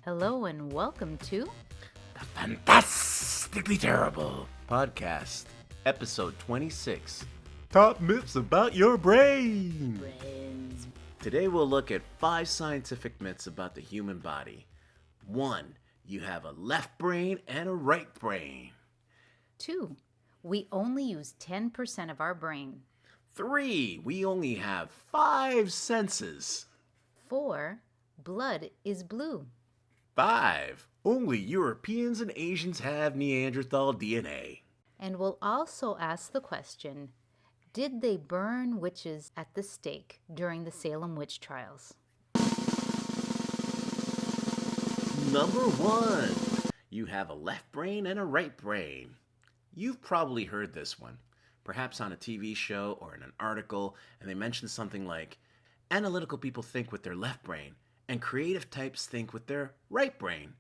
Hello and welcome to The Fantastically Terrible Podcast, Episode 26, Top Myths About Your Brain. Brains. Today we'll look at 5 scientific myths about the human body. 1. You have a left brain and a right brain. 2. We only use 10% of our brain. 3. We only have 5 senses. 4. Blood is blue. 5. Only Europeans and Asians have Neanderthal DNA. And we'll also ask the question, did they burn witches at the stake during the Salem Witch Trials? Number 1. You have a left brain and a right brain. You've probably heard this one, perhaps on a TV show or in an article, and they mention something like, analytical people think with their left brain, and creative types think with their right brain.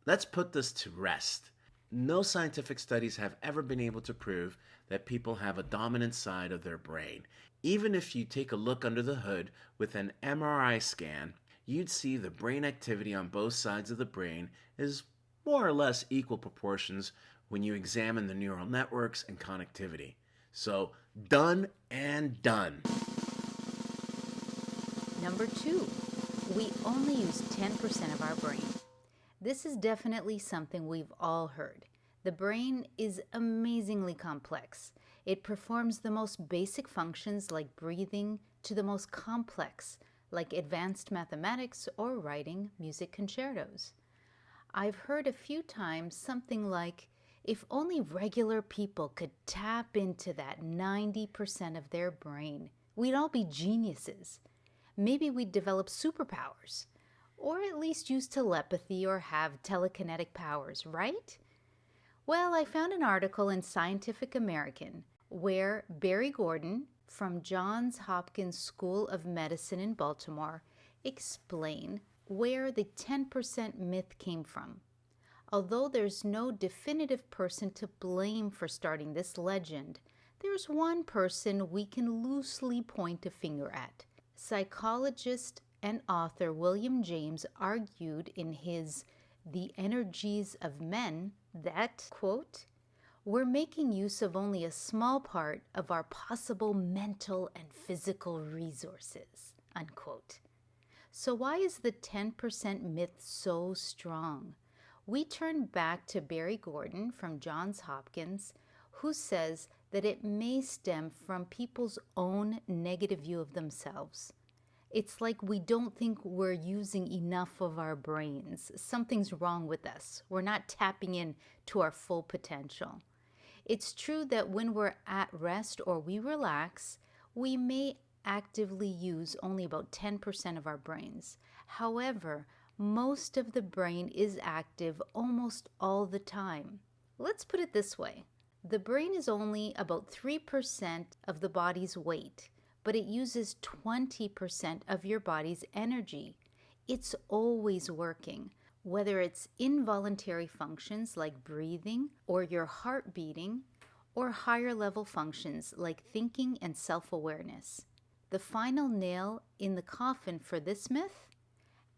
Let's put this to rest. No scientific studies have ever been able to prove that people have a dominant side of their brain. Even if you take a look under the hood with an MRI scan, you'd see the brain activity on both sides of the brain is more or less equal proportions when you examine the neural networks and connectivity. So, done and done. Number 2. We only use 10% of our brain. This is definitely something we've all heard. The brain is amazingly complex. It performs the most basic functions like breathing to the most complex, like advanced mathematics or writing music concertos. I've heard a few times something like, if only regular people could tap into that 90% of their brain, we'd all be geniuses. Maybe we'd develop superpowers, or at least use telepathy or have telekinetic powers, right? Well, I found an article in Scientific American where Barry Gordon from Johns Hopkins School of Medicine in Baltimore explained where the 10% myth came from. Although there's no definitive person to blame for starting this legend, there's one person we can loosely point a finger at. Psychologist and author William James argued in his The Energies of Men that, quote, we're making use of only a small part of our possible mental and physical resources, unquote. So why is the 10% myth so strong? We turn back to Barry Gordon from Johns Hopkins, who says that it may stem from people's own negative view of themselves. It's like we don't think we're using enough of our brains. Something's wrong with us. We're not tapping in to our full potential. It's true that when we're at rest or we relax, we may actively use only about 10% of our brains. However, most of the brain is active almost all the time. Let's put it this way. The brain is only about 3% of the body's weight, but it uses 20% of your body's energy. It's always working, whether it's involuntary functions like breathing or your heart beating, or higher level functions like thinking and self-awareness. The final nail in the coffin for this myth?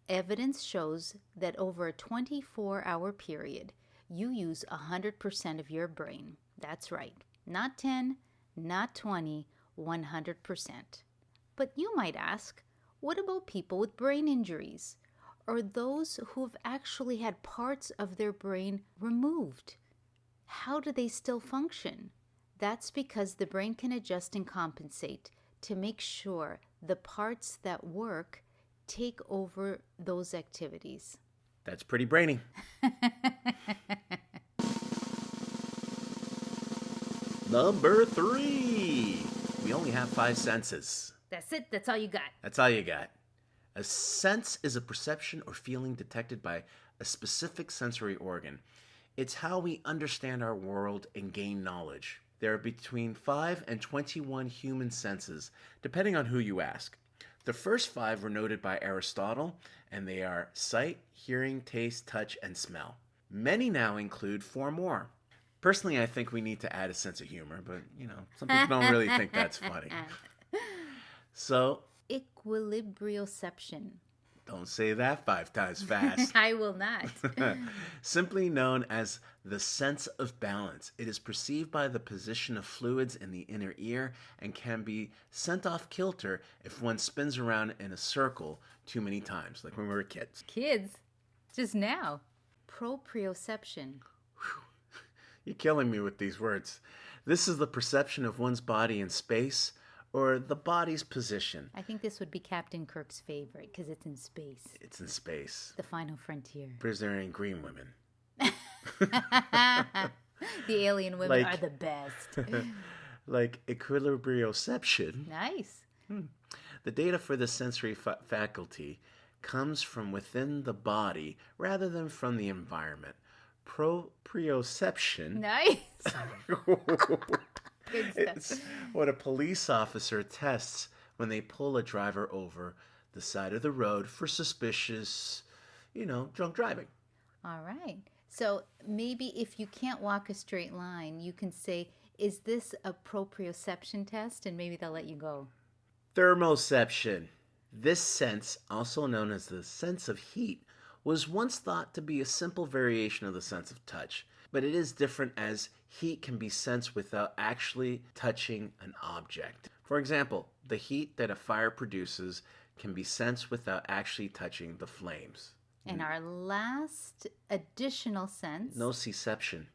Evidence shows that over a 24-hour period, you use 100% of your brain. That's right. Not 10, not 20, 100%. But you might ask, what about people with brain injuries? Or those who've actually had parts of their brain removed? How do they still function? That's because the brain can adjust and compensate to make sure the parts that work take over those activities. That's pretty brainy. Number 3. We only have 5 senses. That's it. That's all you got. That's all you got. A sense is a perception or feeling detected by a specific sensory organ. It's how we understand our world and gain knowledge. There are between 5 and 21 human senses, depending on who you ask. The first 5 were noted by Aristotle, and they are sight, hearing, taste, touch, and smell. Many now include 4 more. Personally, I think we need to add a sense of humor, but, some people don't really think that's funny. So, Equilibrioception. Don't say that 5 times fast. I will not. Simply known as the sense of balance. It is perceived by the position of fluids in the inner ear and can be sent off kilter if one spins around in a circle too many times, like when we were kids. Kids? Just now. Proprioception. You're killing me with these words. This is the perception of one's body in space, or the body's position. I think this would be Captain Kirk's favorite because it's in space. It's in space. The final frontier. Because they're in green women. The alien women are the best. Like equilibrioception. Nice. The data for the sensory faculty comes from within the body rather than from the environment. Proprioception. Nice. Good stuff. It's what a police officer tests when they pull a driver over the side of the road for suspicious, drunk driving. All right. So maybe if you can't walk a straight line, you can say, is this a proprioception test? And maybe they'll let you go. Thermoception. This sense, also known as the sense of heat, was once thought to be a simple variation of the sense of touch. But it is different as heat can be sensed without actually touching an object. For example, the heat that a fire produces can be sensed without actually touching the flames. And our last additional sense. Nociception.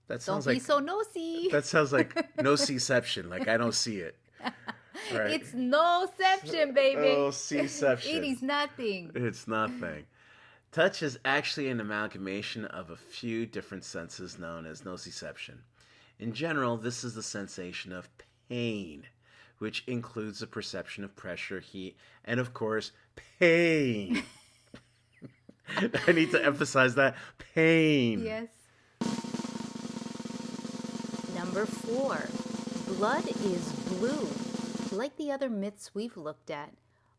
That Don't sounds be like so nosy. That sounds like nociception, like I don't see it. Right. It's noception, baby. Nociception. It is nothing. It's nothing. Touch is actually an amalgamation of a few different senses known as nociception. In general, this is the sensation of pain, which includes the perception of pressure, heat, and of course, pain. I need to emphasize that. Pain. Yes. Number 4. Blood is blue. Like the other myths we've looked at,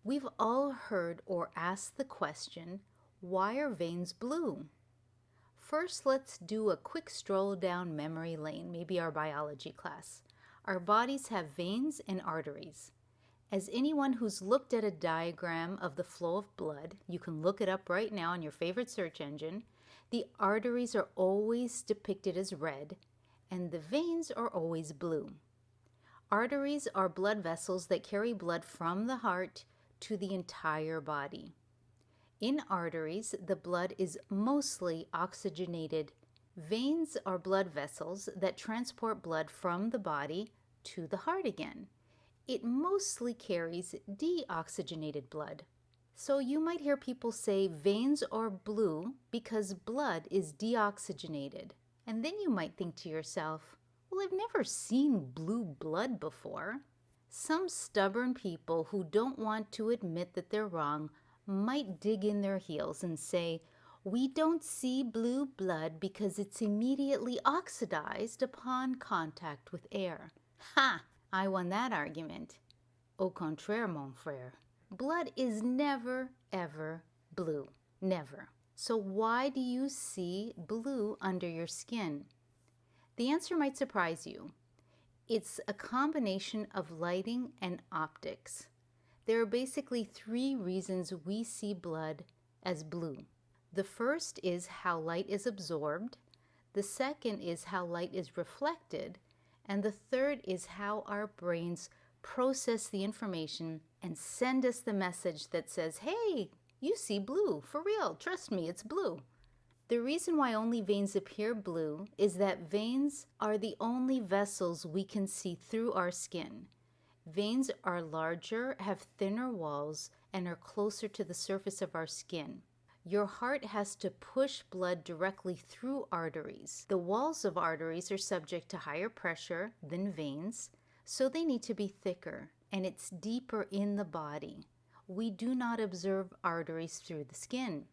we've all heard or asked the question, why are veins blue? First, let's do a quick stroll down memory lane, maybe our biology class. Our bodies have veins and arteries. As anyone who's looked at a diagram of the flow of blood, you can look it up right now on your favorite search engine, the arteries are always depicted as red, and the veins are always blue. Arteries are blood vessels that carry blood from the heart to the entire body. In arteries, the blood is mostly oxygenated. Veins are blood vessels that transport blood from the body to the heart again. It mostly carries deoxygenated blood. So you might hear people say veins are blue because blood is deoxygenated. And then you might think to yourself, well, I've never seen blue blood before. Some stubborn people who don't want to admit that they're wrong might dig in their heels and say, we don't see blue blood because it's immediately oxidized upon contact with air. Ha! I won that argument. Au contraire, mon frère. Blood is never, ever blue. Never. So why do you see blue under your skin? The answer might surprise you. It's a combination of lighting and optics. There are basically 3 reasons we see blood as blue. The first is how light is absorbed. The second is how light is reflected. And the third is how our brains process the information and send us the message that says, hey, you see blue, for real, trust me, it's blue. The reason why only veins appear blue is that veins are the only vessels we can see through our skin. Veins are larger, have thinner walls, and are closer to the surface of our skin. Your heart has to push blood directly through arteries. The walls of arteries are subject to higher pressure than veins, so they need to be thicker, and it's deeper in the body. We do not observe arteries through the skin.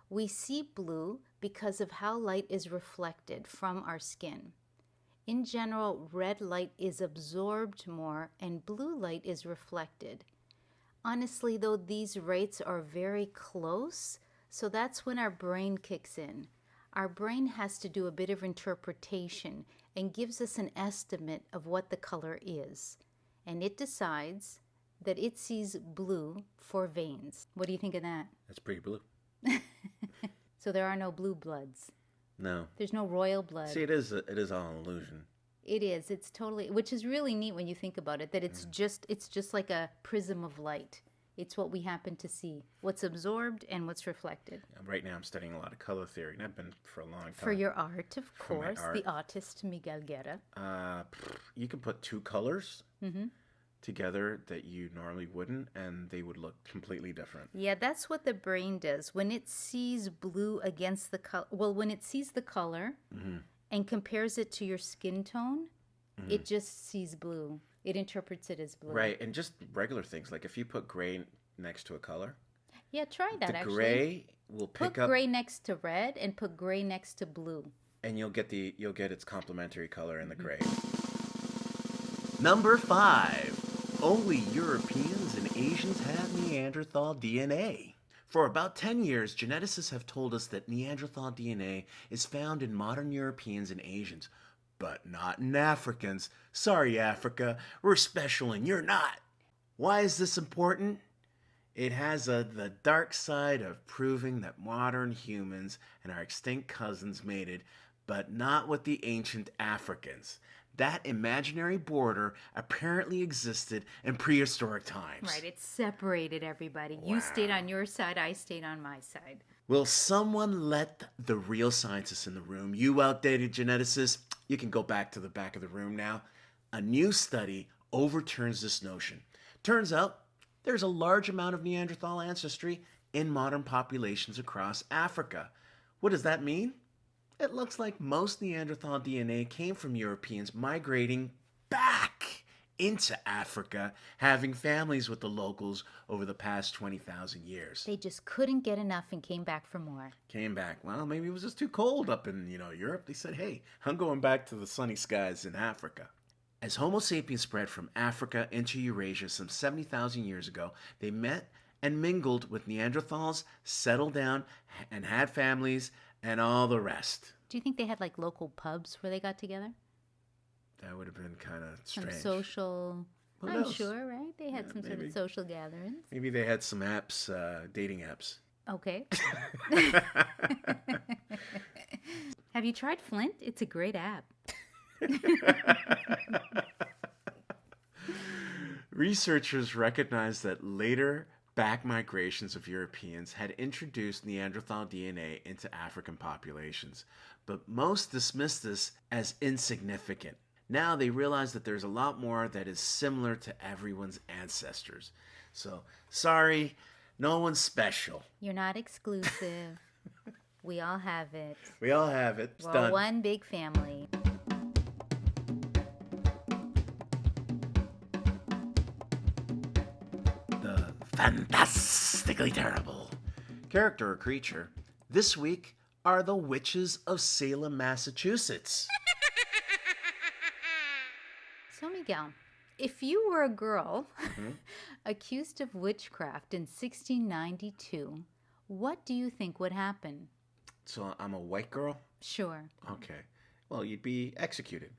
We see blue because of how light is reflected from our skin. In general, red light is absorbed more and blue light is reflected. Honestly, though, these rates are very close, so that's when our brain kicks in. Our brain has to do a bit of interpretation and gives us an estimate of what the color is. And it decides that it sees blue for veins. What do you think of that? That's pretty blue. So there are no blue bloods. No. There's no royal blood. See, it is all an illusion. It is. It's totally, which is really neat when you think about it, that it's just like a prism of light. It's what we happen to see, what's absorbed and what's reflected. Right now I'm studying a lot of color theory, and I've been for a long time. For your art, of For my course, art. the artist Miguel Guerra. You can put two colors together that you normally wouldn't, and they would look completely different. Yeah, that's what the brain does. When it sees blue against the color, well, when it sees the color and compares it to your skin tone, it just sees blue. It interprets it as blue. Right, and just regular things, like if you put gray next to a color. Yeah, try that, actually. The gray will pick put up... gray next to red and put gray next to blue. And you'll get its complementary color in the gray. Number 5. Only Europeans and Asians have Neanderthal DNA. For about 10 years, geneticists have told us that Neanderthal DNA is found in modern Europeans and Asians, but not in Africans. Sorry, Africa, we're special and you're not. Why is this important? It has the dark side of proving that modern humans and our extinct cousins mated, but not with the ancient Africans. That imaginary border apparently existed in prehistoric times. Right, it separated everybody. Wow. You stayed on your side, I stayed on my side. Will someone let the real scientists in the room, you outdated geneticists, you can go back to the back of the room now. A new study overturns this notion. Turns out there's a large amount of Neanderthal ancestry in modern populations across Africa. What does that mean? It looks like most Neanderthal DNA came from Europeans migrating back into Africa, having families with the locals over the past 20,000 years. They just couldn't get enough and came back for more. Came back. Well, maybe it was just too cold up in, Europe. They said, hey, I'm going back to the sunny skies in Africa. As Homo sapiens spread from Africa into Eurasia some 70,000 years ago, they met and mingled with Neanderthals, settled down, and had families, and all the rest. Do you think they had like local pubs where they got together? That would have been kind of strange. Some social... Who I'm knows? sure, right? They had some sort maybe. of social gatherings. Maybe they had some apps, dating apps. Okay. Have you tried Flint? It's a great app. Researchers recognized that later back migrations of Europeans had introduced Neanderthal DNA into African populations, but most dismissed this as insignificant. Now they realize that there's a lot more that is similar to everyone's ancestors. So, sorry, no one's special. You're not exclusive. We all have it. We all have it. It's We're done. all one big family. The Fantastically Terrible Character or creature this week are the witches of Salem, Massachusetts. So, Miguel, if you were a girl accused of witchcraft in 1692, what do you think would happen? So I'm a white girl? Sure. Okay. Well, you'd be executed.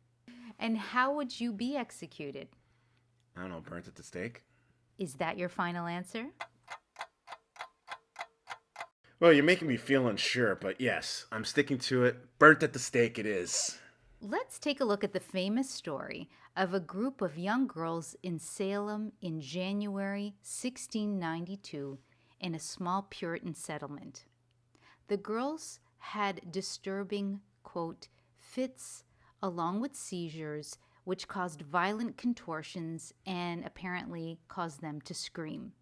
And how would you be executed? I don't know, burnt at the stake? Is that your final answer? Well, you're making me feel unsure, but yes, I'm sticking to it. Burnt at the stake it is. Let's take a look at the famous story of a group of young girls in Salem in January 1692 in a small Puritan settlement. The girls had disturbing, quote, fits along with seizures, which caused violent contortions and apparently caused them to scream.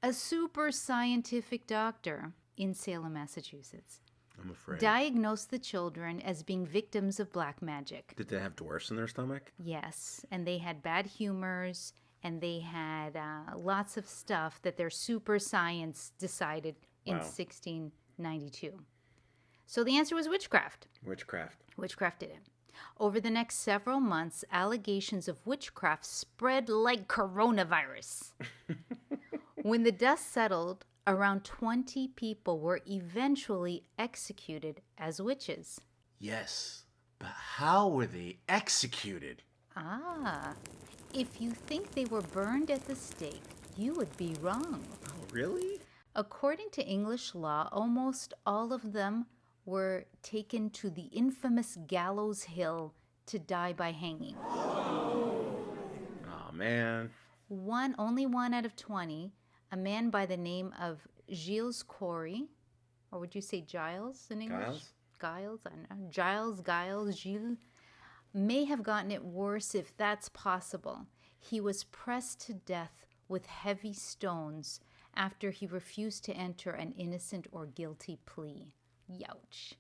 A super scientific doctor in Salem, Massachusetts, I'm afraid. diagnosed the children as being victims of black magic. Did they have dwarfs in their stomach? Yes, and they had bad humors, and they had lots of stuff that their super science decided in Wow. 1692. So the answer was witchcraft. Witchcraft. Witchcraft did it. Over the next several months, allegations of witchcraft spread like coronavirus. When the dust settled, around 20 people were eventually executed as witches. Yes, but how were they executed? If you think they were burned at the stake, you would be wrong. Oh, really? According to English law, almost all of them were taken to the infamous Gallows Hill to die by hanging. Oh, man. Only one out of 20, a man by the name of Gilles Corey, or would you say Giles in English? Giles, I don't know. Giles, may have gotten it worse if that's possible. He was pressed to death with heavy stones after he refused to enter an innocent or guilty plea. Youch.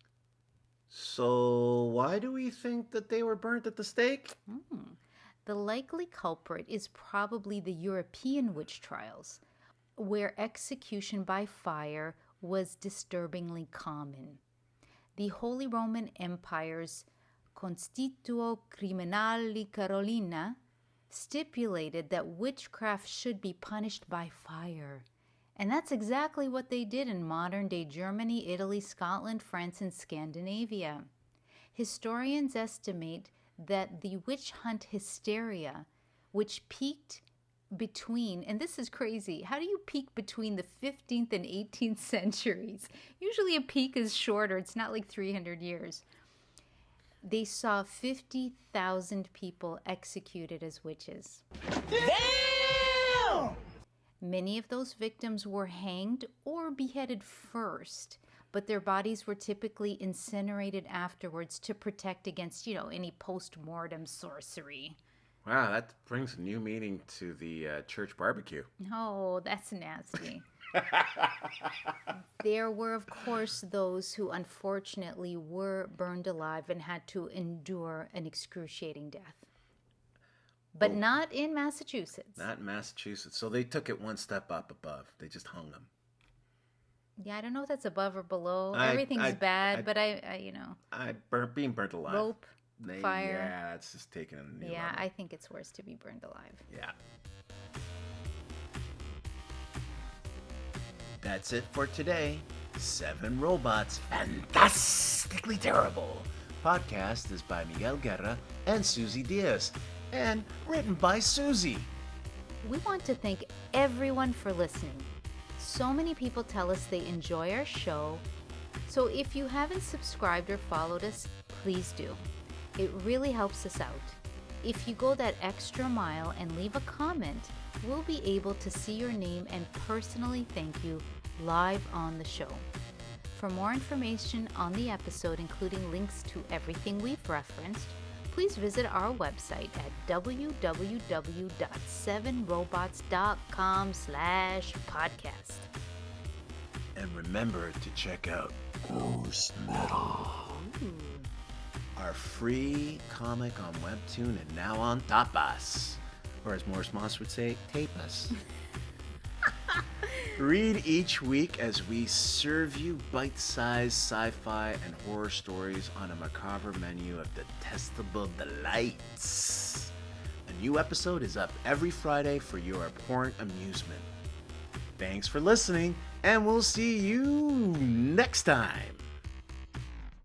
So why do we think that they were burnt at the stake? The likely culprit is probably the European witch trials, where execution by fire was disturbingly common. The Holy Roman Empire's Constitutio Criminali Carolina stipulated that witchcraft should be punished by fire. And that's exactly what they did in modern-day Germany, Italy, Scotland, France, and Scandinavia. Historians estimate that the witch hunt hysteria, which peaked between, and this is crazy, how do you peak between the 15th and 18th centuries? Usually a peak is shorter, it's not like 300 years. They saw 50,000 people executed as witches. Damn! Many of those victims were hanged or beheaded first, but their bodies were typically incinerated afterwards to protect against, any post-mortem sorcery. Wow, that brings a new meaning to the church barbecue. Oh, that's nasty. There were, of course, those who unfortunately were burned alive and had to endure an excruciating death. But not in Massachusetts. Not in Massachusetts. So they took it one step up above. They just hung them. Yeah, I don't know if that's above or below. Everything's bad, but being burnt alive. Rope, fire. Yeah, that's just taking a new level. I think it's worse to be burned alive. Yeah. That's it for today. 7 Robots, Fantastically Terrible. Podcast is by Miguel Guerra and Susie Diaz, and written by Susie. We want to thank everyone for listening. So many people tell us they enjoy our show. So if you haven't subscribed or followed us, please do. It really helps us out. If you go that extra mile and leave a comment, we'll be able to see your name and personally thank you live on the show. For more information on the episode, including links to everything we've referenced, please visit our website at www.7robots.com/podcast. And remember to check out Ghost Metal, our free comic on Webtoon and now on Tapas, or as Morris Moss would say, Tapas. Read each week as we serve you bite-sized sci-fi and horror stories on a macabre menu of detestable delights. A new episode is up every Friday for your abhorrent amusement. Thanks for listening, and we'll see you next time.